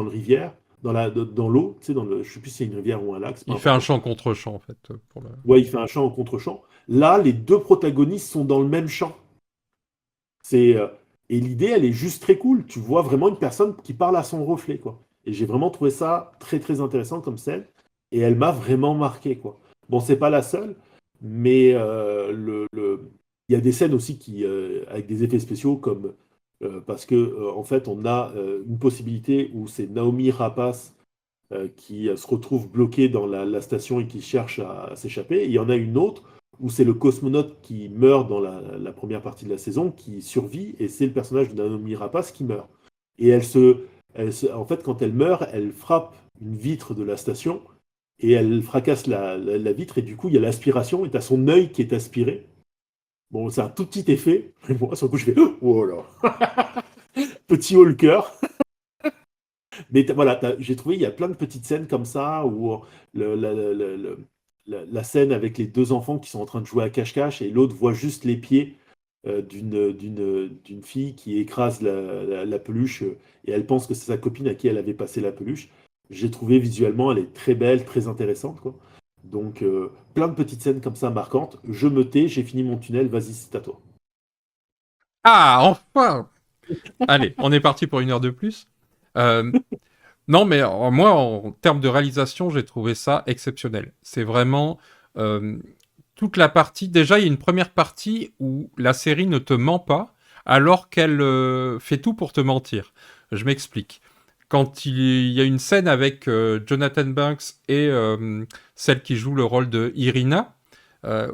rivière, dans l'eau, tu sais, je sais plus si c'est une rivière ou un lac, c'est pas Il fait un important. chant contre chant, en fait. Ouais, il fait un chant en contre-champ. Là, les deux protagonistes sont dans le même champ. C'est et l'idée, elle est juste très cool. Tu vois vraiment une personne qui parle à son reflet, quoi. Et j'ai vraiment trouvé ça très très intéressant comme scène. Et elle m'a vraiment marqué, quoi. Bon, c'est pas la seule, mais il y a des scènes aussi avec des effets spéciaux comme parce que en fait, on a une possibilité où c'est Naomi Rapace qui se retrouve bloqué dans la station et qui cherche à s'échapper. Et il y en a une autre où c'est le cosmonaute qui meurt dans la première partie de la saison, qui survit, et c'est le personnage de Naomi Rapace qui meurt. Et en fait, quand elle meurt, elle frappe une vitre de la station et elle fracasse la vitre, et du coup, il y a l'aspiration, et tu as son œil qui est aspiré. Bon, c'est un tout petit effet. Et moi, sur le coup, je fais oh là, petit haut le cœur. Mais voilà, j'ai trouvé, il y a plein de petites scènes comme ça, où le- la, la- la- la scène avec les deux enfants qui sont en train de jouer à cache-cache, et l'autre voit juste les pieds d'une fille qui écrase la peluche, et elle pense que c'est sa copine à qui elle avait passé la peluche. J'ai trouvé visuellement, elle est très belle, très intéressante, quoi. Donc, plein de petites scènes comme ça marquantes. Je me tais, j'ai fini mon tunnel, vas-y, c'est à toi. Ah, enfin! Allez, on est parti pour une heure de plus. Euh, non, mais moi, en termes de réalisation, j'ai trouvé ça exceptionnel. C'est vraiment euh, toute la partie. Déjà, il y a une première partie où la série ne te ment pas, alors qu'elle fait tout pour te mentir. Je m'explique. Quand il y a une scène avec Jonathan Banks et celle qui joue le rôle de Irina,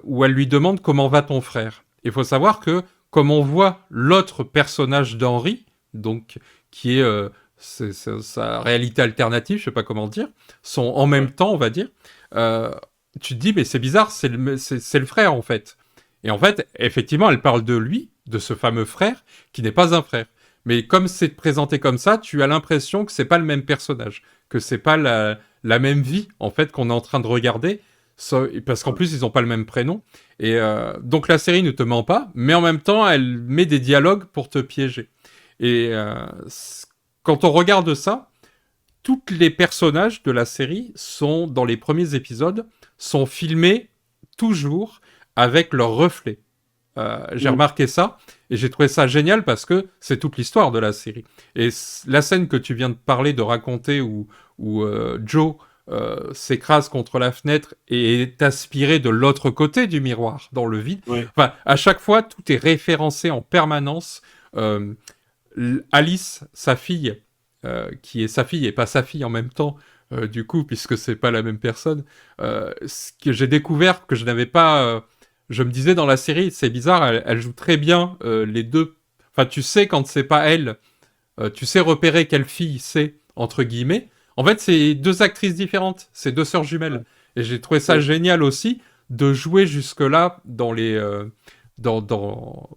où elle lui demande comment va ton frère. Il faut savoir que, comme on voit l'autre personnage d'Henry, donc qui est sa réalité alternative, je sais pas comment dire, sont en même Ouais. temps, on va dire. Euh, Tu te dis, mais c'est bizarre, c'est le frère en fait. Et en fait, effectivement, elle parle de lui, de ce fameux frère, qui n'est pas un frère. Mais comme c'est présenté comme ça, tu as l'impression que c'est pas le même personnage, que c'est pas la même vie en fait qu'on est en train de regarder, parce qu'en plus ils ont pas le même prénom. Et donc la série ne te ment pas, mais en même temps elle met des dialogues pour te piéger. Et quand on regarde ça, tous les personnages de la série sont, dans les premiers épisodes, sont filmés toujours avec leur reflet. J'ai Mm. remarqué ça et j'ai trouvé ça génial parce que c'est toute l'histoire de la série. Et la scène que tu viens de parler, de raconter où Joe s'écrase contre la fenêtre et est aspiré de l'autre côté du miroir, dans le vide. Ouais. Enfin, à chaque fois, tout est référencé en permanence. Euh, Alice, sa fille, qui est sa fille et pas sa fille en même temps, du coup, puisque c'est pas la même personne, ce que j'ai découvert que je n'avais pas je me disais dans la série, c'est bizarre, elle joue très bien les deux. Enfin, tu sais quand c'est pas elle, tu sais repérer quelle fille c'est, entre guillemets. En fait, c'est deux actrices différentes, c'est deux sœurs jumelles. Ouais, Et j'ai trouvé ça ouais. génial aussi de jouer jusque-là dans les. Dans...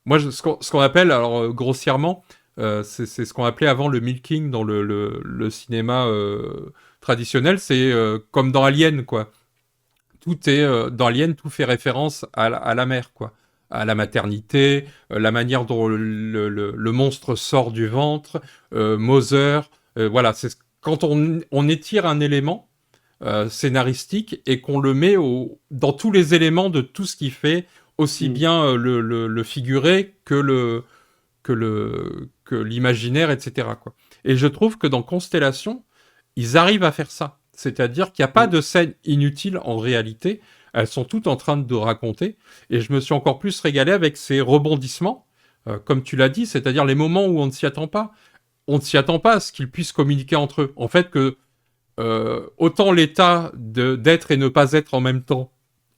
Moi, ce qu'on appelle, alors grossièrement, c'est ce qu'on appelait avant le milking dans le cinéma traditionnel. C'est comme dans Alien, quoi. Tout est dans Alien, tout fait référence à la mère, quoi, à la maternité, la manière dont le monstre sort du ventre, Mother, voilà, c'est quand on étire un élément scénaristique et qu'on le met dans tous les éléments de tout ce qui fait aussi Mm, bien le figuré que l'imaginaire, etc. Quoi. Et je trouve que dans Constellation, ils arrivent à faire ça. C'est-à-dire qu'il n'y a pas mm, de scène inutile en réalité. Elles sont toutes en train de raconter. Et je me suis encore plus régalé avec ces rebondissements, comme tu l'as dit, c'est-à-dire les moments où on ne s'y attend pas. On ne s'y attend pas à ce qu'ils puissent communiquer entre eux. En fait, que autant l'état d'être et ne pas être en même temps,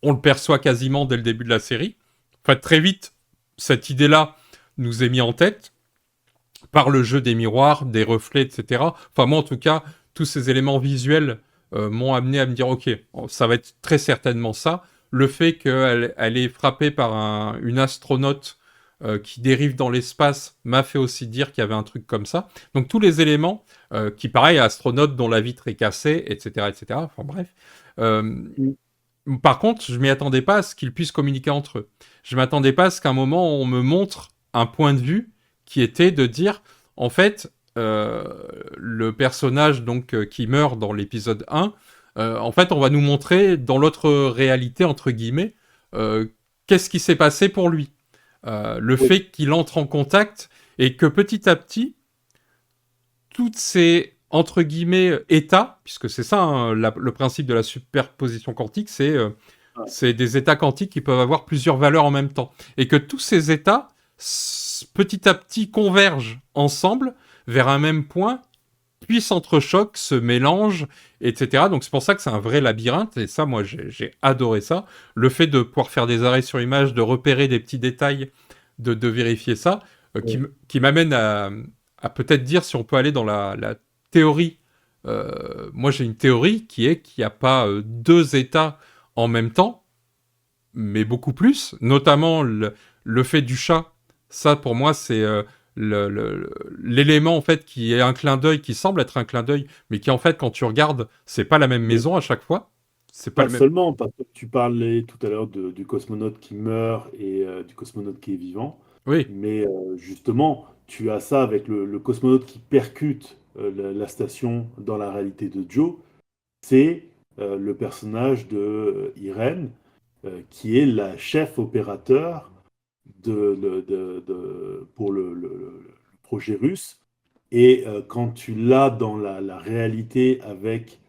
on le perçoit quasiment dès le début de la série. En fait, très vite, cette idée-là nous est mise en tête par le jeu des miroirs, des reflets, etc. Enfin, moi, en tout cas, tous ces éléments visuels m'ont amené à me dire, ok, ça va être très certainement ça. Le fait qu'elle est frappée par une astronaute qui dérive dans l'espace m'a fait aussi dire qu'il y avait un truc comme ça. Donc tous les éléments qui, pareil, astronaute dont la vitre est cassée, etc., etc. Enfin bref. Euh, mm. Par contre, je m'y attendais pas à ce qu'ils puissent communiquer entre eux. Je m'attendais pas à ce qu'à un moment on me montre un point de vue qui était de dire, en fait, le personnage donc qui meurt dans l'épisode 1, en fait, on va nous montrer dans l'autre réalité entre guillemets qu'est-ce qui s'est passé pour lui. Le Oui, fait qu'il entre en contact et que petit à petit, toutes ces entre guillemets états, puisque c'est ça hein, le principe de la superposition quantique, ouais, c'est des états quantiques qui peuvent avoir plusieurs valeurs en même temps. Et que tous ces états, petit à petit, convergent ensemble vers un même point, puis s'entrechoquent, se mélangent, etc. Donc c'est pour ça que c'est un vrai labyrinthe. Et ça, moi, j'ai adoré ça. Le fait de pouvoir faire des arrêts sur image, de repérer des petits détails, de vérifier ça, ouais. qui m'amène à peut-être dire si on peut aller dans la théorie. Moi, j'ai une théorie qui est qu'il n'y a pas deux états en même temps, mais beaucoup plus, notamment le fait du chat. Ça, pour moi, c'est l'élément en fait qui est un clin d'œil, qui semble être un clin d'œil, mais qui en fait, quand tu regardes, c'est pas la même Mais maison à chaque fois. C'est pas pas le même. seulement, parce que tu parlais tout à l'heure du cosmonaute qui meurt et du cosmonaute qui est vivant, Oui, mais justement, tu as ça avec le cosmonaute qui percute la station dans la réalité de Joe. C'est le personnage de Irène, qui est la chef opérateur pour le projet russe. Et quand tu l'as dans la réalité avec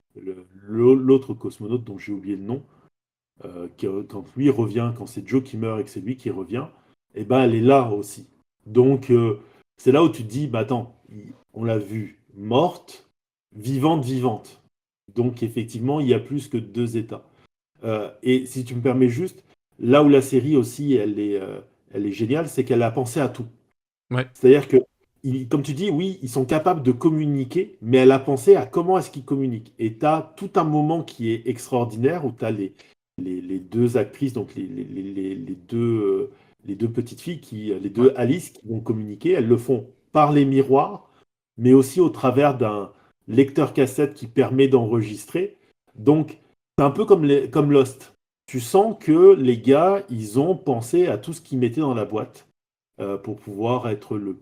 l'autre cosmonaute dont j'ai oublié le nom, quand lui revient, quand c'est Joe qui meurt et que c'est lui qui revient, et ben elle est là aussi. Donc c'est là où tu te dis, bah attends, on l'a vue morte, vivante, vivante. Donc effectivement, il y a plus que deux états. Et si tu me permets juste, là où la série aussi, elle est géniale, c'est qu'elle a pensé à tout. ouais. C'est-à-dire que, comme tu dis, oui, ils sont capables de communiquer, mais elle a pensé à comment est-ce qu'ils communiquent. Et tu as tout un moment qui est extraordinaire où tu as les deux actrices, donc les deux petites filles, les Ouais. deux Alice qui vont communiquer. Elles le font par les miroirs, mais aussi au travers d'un lecteur cassette qui permet d'enregistrer. Donc, c'est un peu comme Lost. Tu sens que les gars, ils ont pensé à tout ce qu'ils mettaient dans la boîte pour pouvoir être le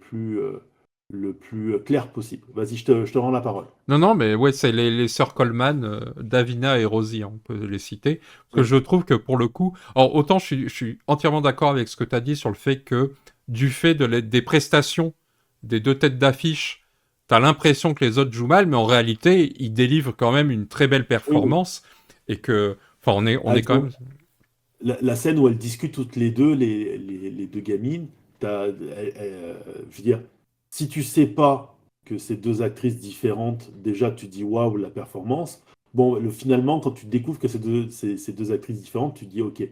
plus clair possible. Vas-y, je te rends la parole. Non, non, mais ouais, c'est les sœurs Coleman, Davina et Rosie, hein, on peut les citer. Parce que Oui, je trouve que pour le coup, alors autant je suis entièrement d'accord avec ce que tu as dit sur le fait que du fait des prestations des deux têtes d'affiche, tu as l'impression que les autres jouent mal, mais en réalité, ils délivrent quand même une très belle oui, oui. performance et que, enfin, on est quand Elles même. la scène où elles discutent toutes les deux, les deux gamines, je veux dire, si tu sais pas que c'est deux actrices différentes, déjà tu dis waouh, la performance. Bon, finalement, quand tu découvres que ces deux actrices différentes, tu dis ok.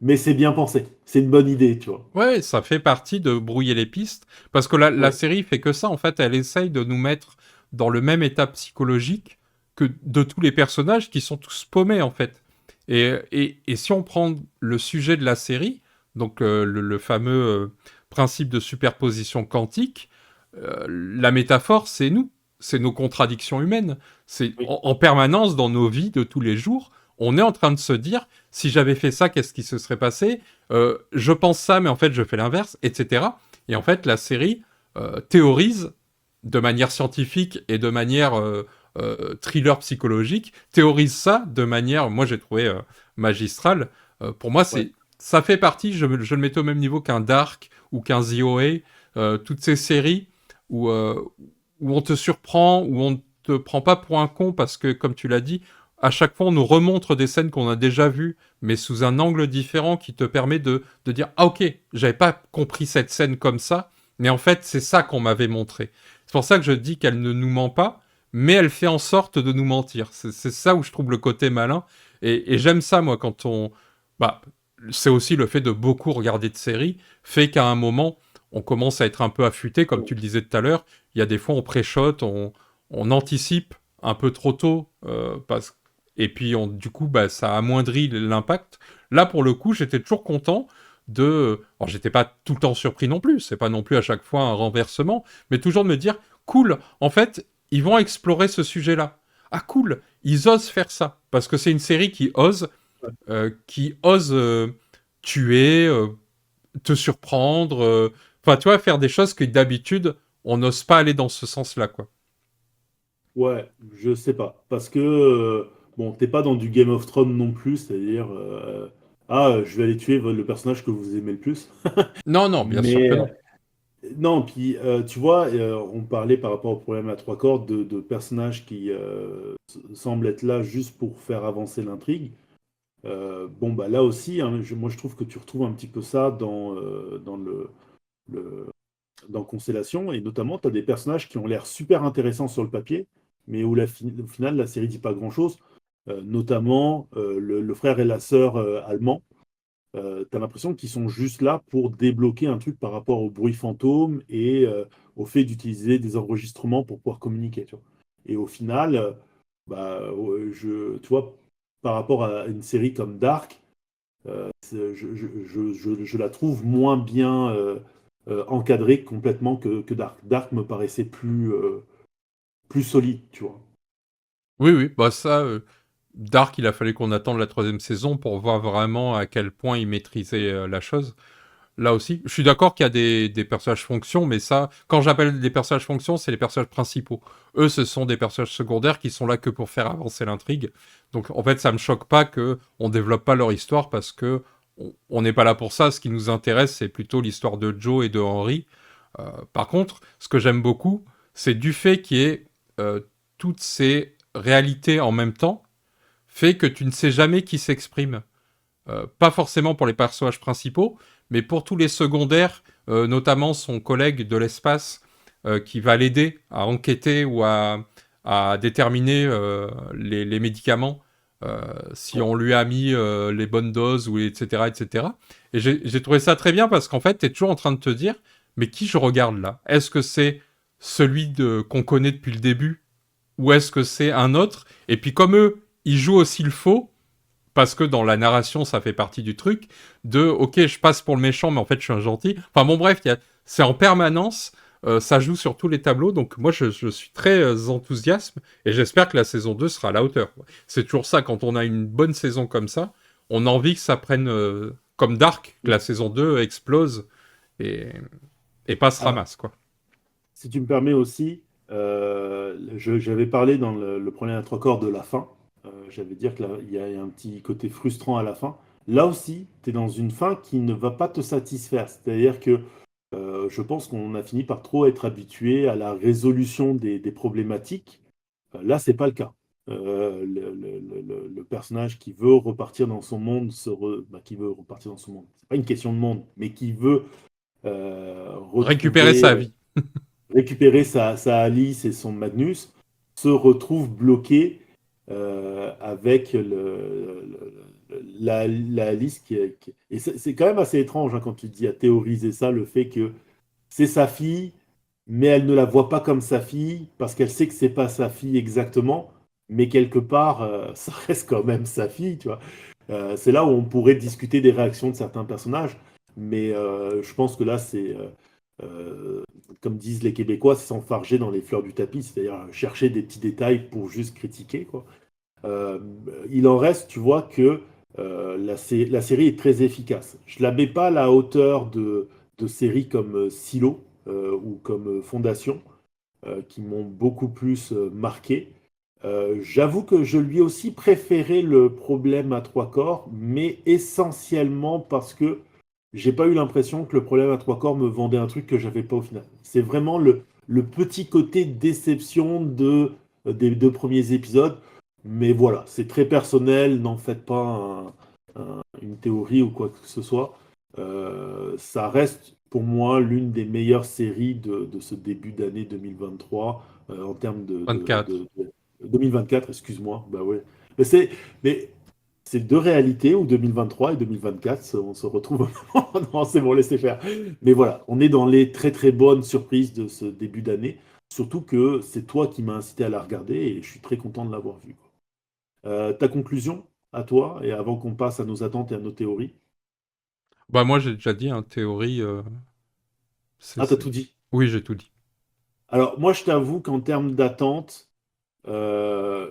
mais c'est bien pensé. C'est une bonne idée, tu vois. Ouais, ça fait partie de brouiller les pistes, parce que la Ouais, série fait que ça, en fait, elle essaye de nous mettre dans le même état psychologique que de tous les personnages qui sont tous paumés, en fait. Et si on prend le sujet de la série, donc le fameux principe de superposition quantique, la métaphore, c'est nous, c'est nos contradictions humaines. C'est oui, en permanence dans nos vies de tous les jours, on est en train de se dire, si j'avais fait ça, qu'est-ce qui se serait passé? Je pense ça, mais en fait, je fais l'inverse, etc. Et en fait, la série théorise de manière scientifique et de manière thriller psychologique, théorise ça de manière, moi j'ai trouvé magistrale. Pour moi, ouais. ça fait partie, je le mettais au même niveau qu'un Dark ou qu'un The OA, toutes ces séries où, où on te surprend, où on ne te prend pas pour un con parce que, comme tu l'as dit, à chaque fois on nous remontre des scènes qu'on a déjà vues, mais sous un angle différent qui te permet de dire ah ok, j'avais pas compris cette scène comme ça, mais en fait c'est ça qu'on m'avait montré. C'est pour ça que je dis qu'elle ne nous ment pas, mais elle fait en sorte de nous mentir. C'est ça où je trouve le côté malin, et j'aime ça moi quand on... Bah, c'est aussi le fait de beaucoup regarder de séries, fait qu'à un moment on commence à être un peu affûté, comme tu le disais tout à l'heure. Il y a des fois on préchote, on anticipe un peu trop tôt, et puis du coup bah, ça amoindrit l'impact. Là pour le coup j'étais toujours content de... Alors j'étais pas tout le temps surpris non plus, c'est pas non plus à chaque fois un renversement, mais toujours de me dire, cool, en fait ils vont explorer ce sujet-là. Ah cool, ils osent faire ça, parce que c'est une série qui ose tuer, te surprendre, enfin, tu vois, faire des choses que d'habitude, on n'ose pas aller dans ce sens-là, quoi. Ouais, je sais pas. Parce que, bon, t'es pas dans du Game of Thrones non plus, c'est-à-dire, je vais aller tuer le personnage que vous aimez le plus. Non, non, bien sûr que Mais non. non, puis tu vois, on parlait par rapport au problème à trois cordes de personnages qui semblent être là juste pour faire avancer l'intrigue. Bon, bah là aussi, hein, moi je trouve que tu retrouves un petit peu ça dans le- dans Constellation, et notamment, tu as des personnages qui ont l'air super intéressants sur le papier, mais où au final, la série dit pas grand-chose. Notamment, le frère et la sœur allemands. Tu as l'impression qu'ils sont juste là pour débloquer un truc par rapport au bruit fantôme et au fait d'utiliser des enregistrements pour pouvoir communiquer. Tu vois. Et au final, tu vois, par rapport à une série comme Dark, je la trouve moins bien encadrée complètement que Dark. Dark me paraissait plus solide, tu vois. Oui, oui, bah ça, Dark, il a fallu qu'on attende la troisième saison pour voir vraiment à quel point il maîtrisait la chose. Là aussi, je suis d'accord qu'il y a des personnages fonctions, mais ça, quand j'appelle des personnages fonctions, c'est les personnages principaux. Eux, ce sont des personnages secondaires qui sont là que pour faire avancer l'intrigue. Donc, en fait, ça me choque pas que on développe pas leur histoire parce que on n'est pas là pour ça. Ce qui nous intéresse, c'est plutôt l'histoire de Joe et de Henry. Par contre, ce que j'aime beaucoup, c'est du fait qu'il y ait toutes ces réalités en même temps, fait que tu ne sais jamais qui s'exprime. Pas forcément pour les personnages principaux, mais pour tous les secondaires, notamment son collègue de l'espace qui va l'aider à enquêter ou à déterminer les médicaments, si Ouais. on lui a mis les bonnes doses, ou etc. etc. Et j'ai trouvé ça très bien parce qu'en fait, tu es toujours en train de te dire, mais qui je regarde là? Est-ce que c'est qu'on connaît depuis le début, ou est-ce que c'est un autre? Et puis comme eux, ils jouent aussi le faux, parce que dans la narration, ça fait partie du truc, ok, je passe pour le méchant, mais en fait, je suis un gentil. Enfin bon, bref, c'est en permanence, ça joue sur tous les tableaux, donc moi, je suis très enthousiaste, et j'espère que la saison 2 sera à la hauteur. C'est toujours ça, quand on a une bonne saison comme ça, on a envie que ça prenne, comme Dark, que la saison 2 explose, et, et pas se Alors, ramasse, quoi. si tu me permets aussi, j'avais parlé dans le problème à trois corps de la fin. J'avais dire qu'il y a un petit côté frustrant à la fin. Là aussi, tu es dans une fin qui ne va pas te satisfaire. C'est-à-dire que je pense qu'on a fini par trop être habitué à la résolution des problématiques. Là, c'est pas le cas. Le personnage qui veut repartir dans son monde, qui veut repartir dans son monde, c'est pas une question de monde, mais qui veut Récupérer sa vie. récupérer sa Alice et son Magnus, se retrouve bloqué avec la liste et c'est quand même assez étrange, hein, quand tu dis à théoriser ça, le fait que c'est sa fille, mais elle ne la voit pas comme sa fille parce qu'elle sait que c'est pas sa fille exactement, mais quelque part, ça reste quand même sa fille, tu vois. C'est là où on pourrait discuter des réactions de certains personnages, mais je pense que là, euh, comme disent les Québécois, c'est s'enfarger dans les fleurs du tapis, c'est-à-dire chercher des petits détails pour juste critiquer, quoi. Euh, il en reste, tu vois, que la série est très efficace. Je la mets pas à la hauteur de séries comme Silo ou comme Fondation, qui m'ont beaucoup plus marqué. J'avoue que je lui ai aussi préféré le problème à trois corps, mais essentiellement parce que j'ai pas eu l'impression que le problème à trois corps me vendait un truc que j'avais pas au final. C'est vraiment le petit côté déception des deux premiers épisodes. Mais voilà, c'est très personnel, n'en faites pas une théorie ou quoi que ce soit. Ça reste pour moi l'une des meilleures séries de ce début d'année 2023 en termes 24. 2024, excuse-moi. Bah ouais. Mais mais c'est deux réalités où 2023 et 2024, on se retrouve. Non, c'est bon, laissez faire. Mais voilà, on est dans les très très bonnes surprises de ce début d'année. Surtout que c'est toi qui m'as incité à la regarder et je suis très content de l'avoir vue. Ta conclusion à toi, et avant qu'on passe à nos attentes et à nos théories. Bah moi j'ai déjà dit, hein, théorie, Ah, t'as tout dit. Oui, j'ai tout dit. Alors, moi, je t'avoue qu'en termes d'attente, euh,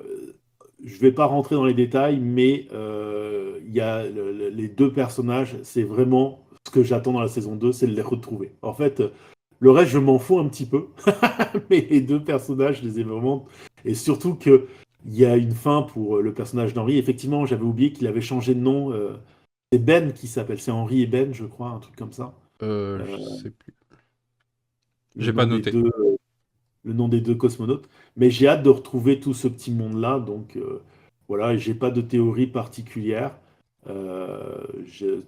je vais pas rentrer dans les détails, mais il y a les deux personnages, c'est vraiment ce que j'attends dans la saison 2, c'est de les retrouver. En fait, le reste, je m'en fous un petit peu, mais les deux personnages, je les ai vraiment. Et surtout que il y a une fin pour le personnage d'Henri. Effectivement, j'avais oublié qu'il avait changé de nom. C'est Ben qui s'appelle, c'est Henri et Ben, je crois, un truc comme ça. Je Euh, sais plus. le J'ai pas nom des noté. deux, le nom des deux cosmonautes. Mais j'ai hâte de retrouver tout ce petit monde-là. Donc voilà, et j'ai pas de théorie particulière.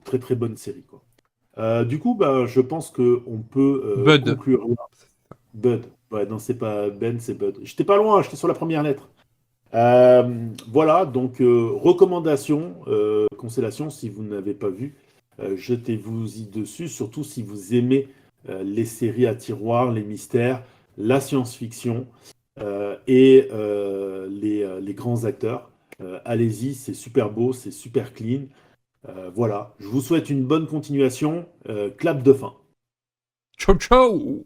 Très très bonne série, quoi. Du coup, bah, je pense que on peut Bud. conclure là. Bud. Ouais, non, c'est pas Ben, c'est Bud. J'étais pas loin, j'étais sur la première lettre. Voilà, donc recommandation, Constellation, si vous n'avez pas vu, jetez-vous-y dessus, surtout si vous aimez les séries à tiroir, les mystères, la science-fiction et les grands acteurs. Allez-y, c'est super beau, c'est super clean. Voilà, je vous souhaite une bonne continuation. Clap de fin. Ciao ciao.